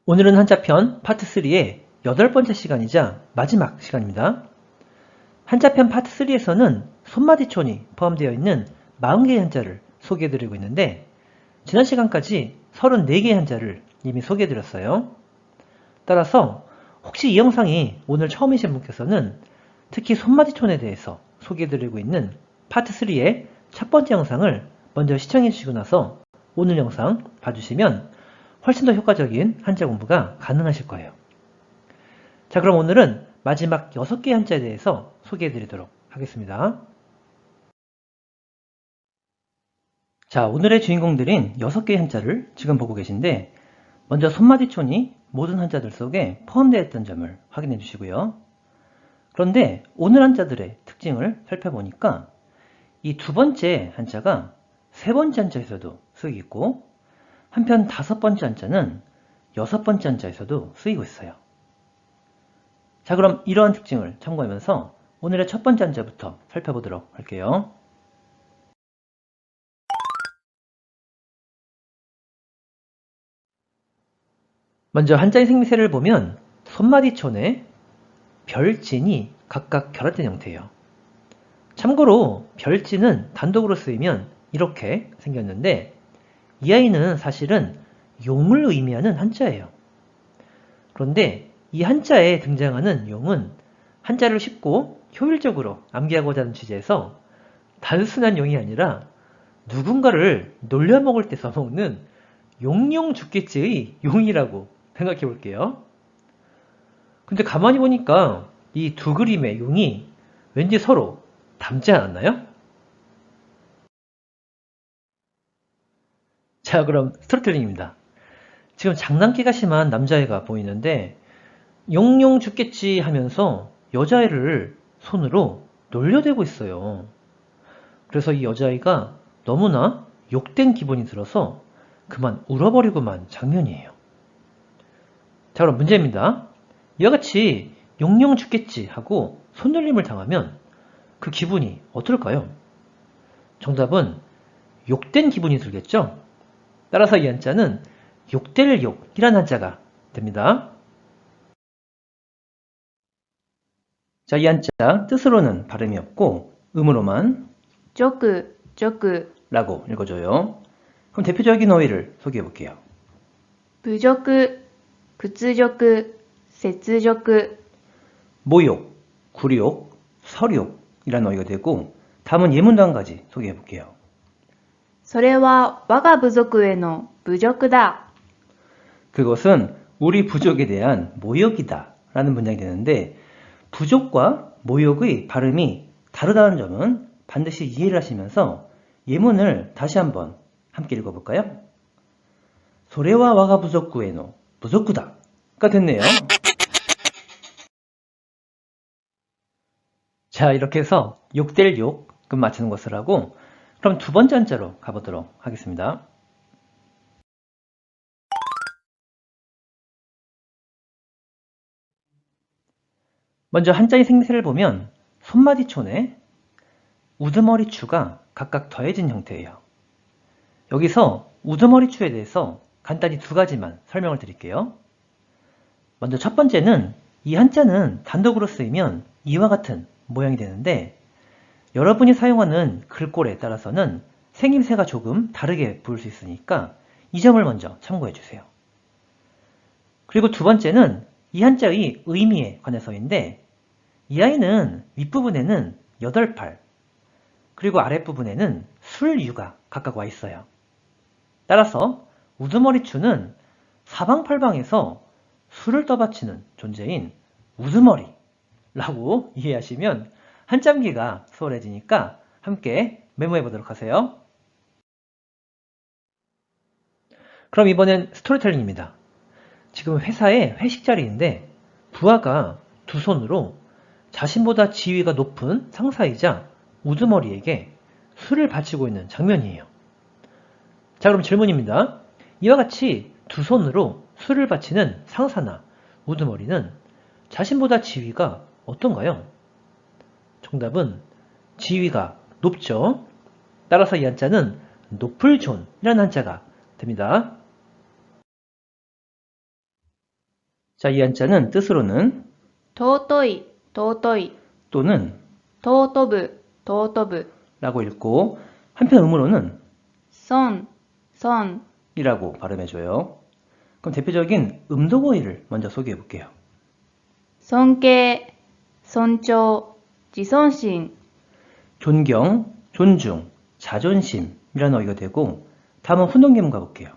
오늘은 한자편 파트 3의 8번째 시간이자 마지막 시간입니다. 한자편 파트 3에서는 손마디촌이 포함되어 있는 40개의 한자를 소개해드리고 있는데 지난 시간까지 34개의 한자를 이미 소개해드렸어요. 따라서 혹시 이 영상이 오늘 처음이신 분께서는 특히 손마디촌에 대해서 소개해드리고 있는 파트 3의 첫 번째 영상을 먼저 시청해주시고 나서 오늘 영상 봐주시면 훨씬 더 효과적인 한자 공부가 가능하실 거예요. 자, 그럼 오늘은 마지막 6개의 한자에 대해서 소개해 드리도록 하겠습니다. 자, 오늘의 주인공들인 6개의 한자를 지금 보고 계신데 먼저 손마디촌이 모든 한자들 속에 포함되어 있던 점을 확인해 주시고요. 그런데 오늘 한자들의 특징을 살펴보니까 이 두 번째 한자가 세 번째 한자에서도 쓰이고 있고 한편 5번째 한자는 6번째 한자에서도 쓰이고 있어요. 자, 그럼 이러한 특징을 참고하면서 오늘의 첫 번째 한자부터 살펴보도록 할게요. 먼저 한자의 생리세를 보면 손마디촌에 별진이 각각 결합된 형태예요. 참고로 별진은 단독으로 쓰이면 이렇게 생겼는데 이 아이는 사실은 용을 의미하는 한자예요. 그런데 이 한자에 등장하는 용은 한자를 쉽고 효율적으로 암기하고자 하는 취지에서 단순한 용이 아니라 누군가를 놀려먹을 때 써먹는 용용 죽겠지의 용이라고 생각해 볼게요. 근데 가만히 보니까 이 두 그림의 용이 왠지 서로 닮지 않았나요? 자, 그럼 스토리텔링입니다. 지금 장난기가 심한 남자애가 보이는데 용용 죽겠지 하면서 여자애를 손으로 놀려대고 있어요. 그래서 이 여자아이가 너무나 욕된 기분이 들어서 그만 울어버리고만 장면이에요. 자, 그럼 문제입니다. 이와 같이 용용 죽겠지 하고 손놀림을 당하면 그 기분이 어떨까요? 정답은 욕된 기분이 들겠죠? 따라서 이 한자는 욕될 욕이란 한자가 됩니다. 자, 이 한자 뜻으로는 발음이 없고 음으로만 적 라고 읽어줘요. 그럼 대표적인 어휘를 소개해 볼게요. 부적,屈辱,雪辱. 모욕, 굴욕, 설욕이라는 어휘가 되고 다음은 예문도 한 가지 소개해 볼게요. それは我が部族への侮辱だ. 그것은 우리 부족에 대한 모욕이다 라는 문장이 되는데 부족과 모욕의 발음이 다르다는 점은 반드시 이해를 하시면서 예문을 다시 한번 함께 읽어볼까요? 소레와 와가 부족구에노 부족구다가 됐네요. 자, 이렇게 해서 욕될 욕 끝 맞추는 것을 하고 그럼 두 번째 한자로 가보도록 하겠습니다. 먼저 한자의 생리세를 보면 손마디촌에 우두머리추가 각각 더해진 형태예요. 여기서 우두머리추에 대해서 간단히 두 가지만 설명을 드릴게요. 먼저 첫 번째는 이 한자는 단독으로 쓰이면 이와 같은 모양이 되는데 여러분이 사용하는 글꼴에 따라서는 생김새가 조금 다르게 보일 수 있으니까 이 점을 먼저 참고해 주세요. 그리고 두 번째는 이 한자의 의미에 관해서인데 이 아이는 윗부분에는 8팔 그리고 아랫부분에는 술유가 각각 와 있어요. 따라서 우두머리추는 사방팔방에서 술을 떠받치는 존재인 우두머리라고 이해하시면 한참기가 수월해지니까 함께 메모해 보도록 하세요. 그럼 이번엔 스토리텔링입니다. 지금 회사의 회식 자리인데 부하가 두 손으로 자신보다 지위가 높은 상사이자 우두머리에게 술을 바치고 있는 장면이에요. 자, 그럼 질문입니다. 이와 같이 두 손으로 술을 바치는 상사나 우두머리는 자신보다 지위가 어떤가요? 정답은 지위가 높죠. 따라서 이 한자는 높을존이라는 한자가 됩니다. 자, 이 한자는 뜻으로는 尊い、尊い、 또는 尊ぶ、尊ぶ、 라고 읽고 한편 음으로는 尊、尊、 이라고 발음해줘요. 그럼 대표적인 음도고의를 먼저 소개해 볼게요. 尊敬、尊重、自尊心、 존경, 존중, 자존심이라는 어휘가 되고 다음은 훈동계문 가볼게요.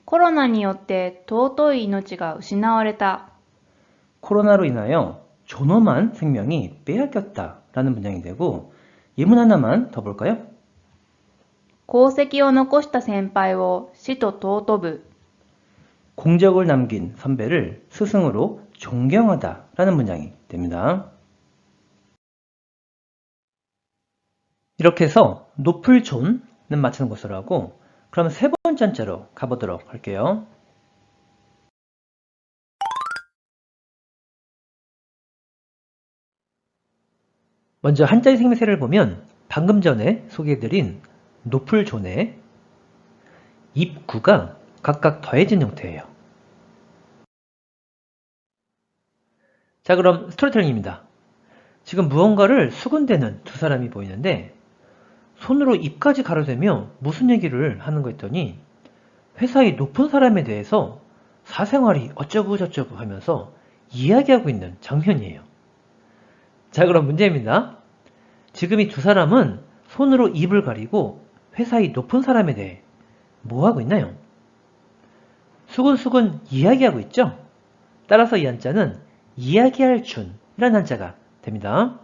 コロナによって尊い命が失われた。 코로나로 인하여 존엄한 생명이 빼앗겼다라는 문장이 되고 예문 하나만 더 볼까요? 功績を残した先輩を師と尊ぶ。 공적을 남긴 선배를 스승으로 존경하다라는 문장이 됩니다. 이렇게 해서 높을 존은 맞추는 것으로 하고 그럼 세 번째 한자로 가보도록 할게요. 먼저 한자의 생매새를 보면 방금 전에 소개해드린 높을 존에 입구가 각각 더해진 형태예요. 자, 그럼 스토리텔링입니다. 지금 무언가를 수군대는 두 사람이 보이는데 손으로 입까지 가로대며 무슨 얘기를 하는 거 했더니 회사의 높은 사람에 대해서 사생활이 어쩌고 저쩌고 하면서 이야기하고 있는 장면이에요. 자, 그럼 문제입니다. 지금 이 두 사람은 손으로 입을 가리고 회사의 높은 사람에 대해 뭐 하고 있나요? 수근수근 이야기하고 있죠? 따라서 이 한자는 이야기할 준이라는 한자가 됩니다.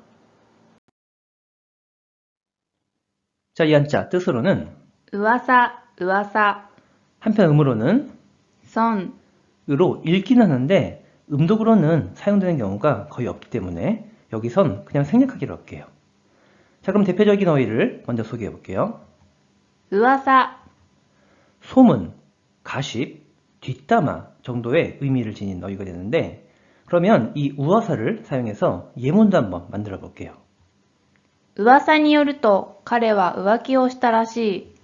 자, 이 한자 뜻으로는 噂、噂、 한편 음으로는 損、 으로 읽긴 하는데 음독으로는 사용되는 경우가 거의 없기 때문에 여기선 그냥 생략하기로 할게요. 자, 그럼 대표적인 어휘를 먼저 소개해 볼게요. 噂、 소문, 가십, 뒷담화 정도의 의미를 지닌 어휘가 되는데 그러면 이 우화사를 사용해서 예문도 한번 만들어 볼게요. 噂によると彼は浮気をしたらしい。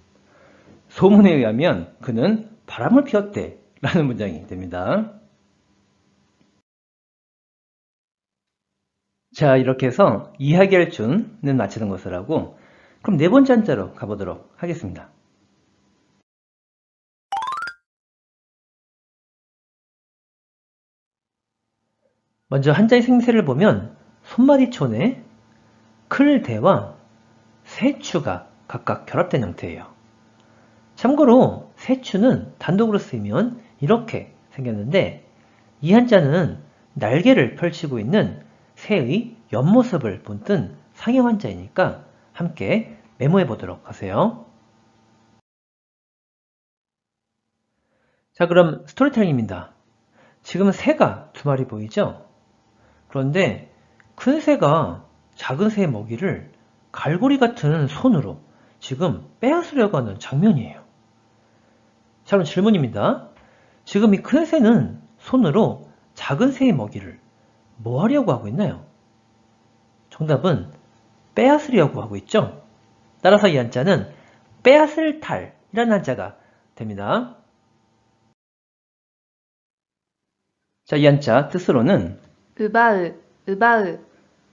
소문에 의하면 그는 바람을 피웠대 라는 문장이 됩니다. 자, 이렇게 해서 이야기할 준은 마치는 것을 하고 그럼 네 번째 한자로 가보도록 하겠습니다. 먼저 한자의 생새를 보면 손마디촌에 클대와 세추가 각각 결합된 형태예요. 참고로 세추는 단독으로 쓰이면 이렇게 생겼는데 이 한자는 날개를 펼치고 있는 새의 옆모습을 본뜬 상형 한자이니까 함께 메모해 보도록 하세요. 자, 그럼 스토리텔링입니다. 지금 새가 두 마리 보이죠? 그런데 큰 새가 작은 새의 먹이를 갈고리 같은 손으로 지금 빼앗으려고 하는 장면이에요. 자, 그럼 질문입니다. 지금 이 큰 새는 손으로 작은 새의 먹이를 뭐 하려고 하고 있나요? 정답은 빼앗으려고 하고 있죠? 따라서 이 한자는 빼앗을 탈이라는 한자가 됩니다. 자, 이 한자 뜻으로는 奪う、奪う、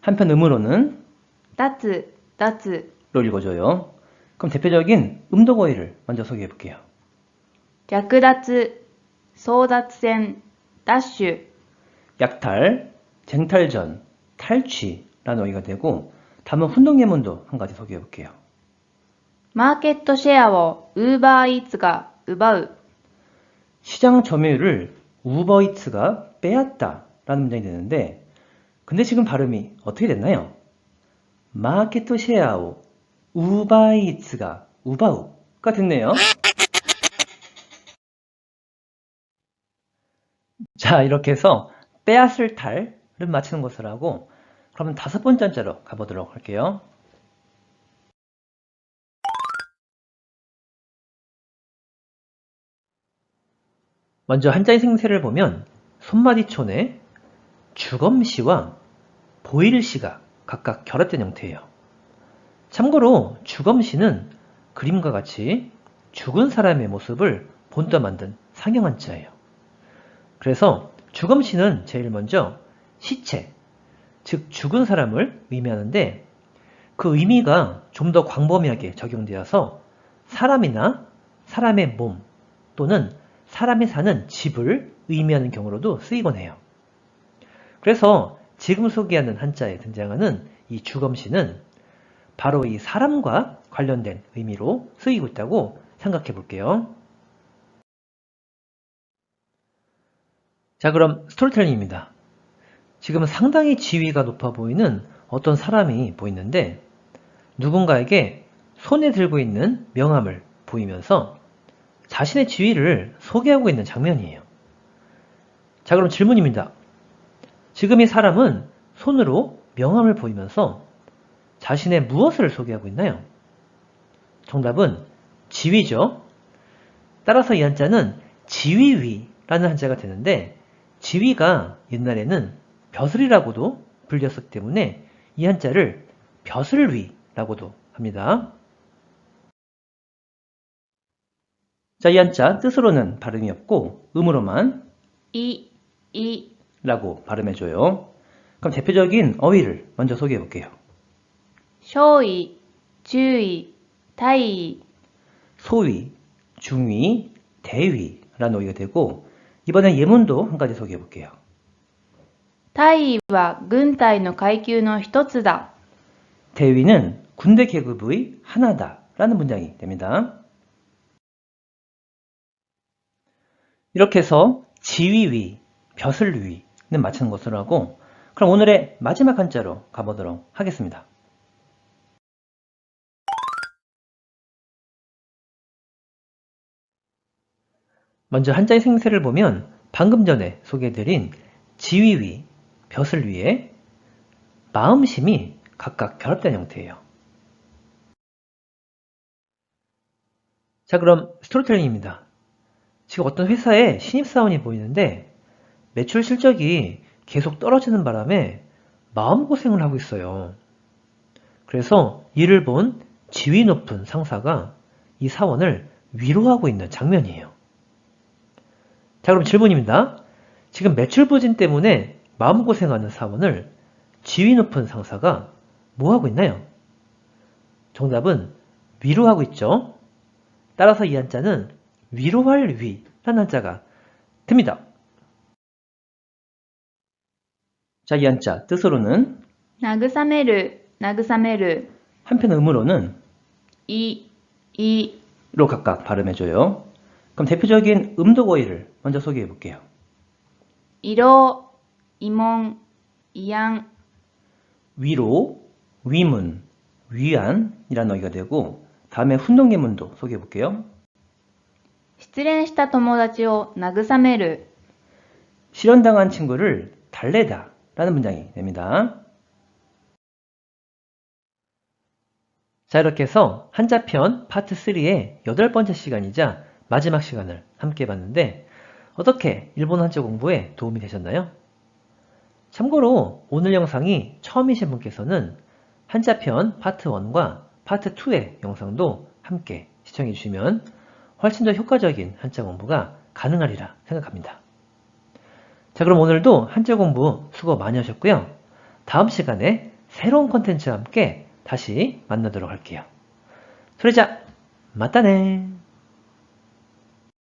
한편 음으로는 脱つ、脱つ、 로 읽어줘요. 그럼 대표적인 음독어휘를 먼저 소개해 볼게요. 略奪、争奪戦、ダッシュ、 약탈, 쟁탈전, 탈취라는 어휘가 되고 다음은 훈동예문도 한 가지 소개해 볼게요. マーケットシェアをウーバーイーツが奪う。 시장 점유율을 우버이츠가 빼앗다라는 문장이 되는데 근데 지금 발음이 어떻게 됐나요? 마켓 쉐아오 우바이츠가 우바우가 됐네요. 자, 이렇게 해서 빼앗을 탈을 맞추는 것을 하고 그러면 다섯 번째 한자로 가보도록 할게요. 먼저 한자의 생새를 보면 손마디촌에 주검시와 보일시가 각각 결합된 형태예요. 참고로 주검시는 그림과 같이 죽은 사람의 모습을 본떠 만든 상형 한자예요. 그래서 주검시는 제일 먼저 시체, 즉 죽은 사람을 의미하는데 그 의미가 좀 더 광범위하게 적용되어서 사람이나 사람의 몸 또는 사람이 사는 집을 의미하는 경우로도 쓰이곤 해요. 그래서 지금 소개하는 한자에 등장하는 이 주검시는 바로 이 사람과 관련된 의미로 쓰이고 있다고 생각해 볼게요. 자, 그럼 스토리텔링입니다. 지금 상당히 지위가 높아 보이는 어떤 사람이 보이는데 누군가에게 손에 들고 있는 명함을 보이면서 자신의 지위를 소개하고 있는 장면이에요. 자, 그럼 질문입니다. 지금 이 사람은 손으로 명함을 보이면서 자신의 무엇을 소개하고 있나요? 정답은 지위죠. 따라서 이 한자는 지위위라는 한자가 되는데 지위가 옛날에는 벼슬이라고도 불렸었기 때문에 이 한자를 벼슬위라고도 합니다. 자, 이 한자 뜻으로는 발음이 없고 음으로만 い、い、 라고 발음해줘요. 그럼 대표적인 어휘를 먼저 소개해 볼게요. 少尉、中尉、大尉、 소위, 중위, 대위라는 어휘가 되고 이번엔 예문도 한 가지 소개해 볼게요. 大尉は軍隊の階級の一つだ。 대위는 군대 계급의 하나다 라는 문장이 됩니다. 이렇게 해서 지위위, 벼슬위는 마치는 것으로 하고 그럼 오늘의 마지막 한자로 가보도록 하겠습니다. 먼저 한자의 생새를 보면 방금 전에 소개해드린 지위위, 벼슬위에 마음심이 각각 결합된 형태예요. 자, 그럼 스토리텔링입니다. 지금 어떤 회사에 신입사원이 보이는데 매출 실적이 계속 떨어지는 바람에 마음고생을 하고 있어요. 그래서 이를 본 지위 높은 상사가 이 사원을 위로하고 있는 장면이에요. 자, 그럼 질문입니다. 지금 매출 부진 때문에 마음고생하는 사원을 지위 높은 상사가 뭐하고 있나요? 정답은 위로하고 있죠. 따라서 이 한자는 위로할 위라는 한자가 됩니다. 자, 이 한자 뜻으로는 慰める、慰める、 한편 음으로는 い、い、 로 각각 발음해줘요. 그럼 대표적인 음독어휘를 먼저 소개해 볼게요. 慰労、慰問、慰安、 위로, 위문, 위안이라는 어휘가 되고 다음에 훈동예문도 소개해 볼게요. 失恋した友達を慰める。 실현당한 친구를 달래다 라는 문장이 됩니다. 자, 이렇게 해서 한자편 파트 3의 8번째 시간이자 마지막 시간을 함께 봤는데 어떻게 일본어 한자 공부에 도움이 되셨나요? 참고로 오늘 영상이 처음이신 분께서는 한자편 파트 1과 파트 2의 영상도 함께 시청해 주시면 훨씬 더 효과적인 한자 공부가 가능하리라 생각합니다. 자, 그럼 오늘도 한자 공부 수고 많이 하셨고요. 다음 시간에 새로운 콘텐츠와 함께 다시 만나도록 할게요. 소리자, 맞다네.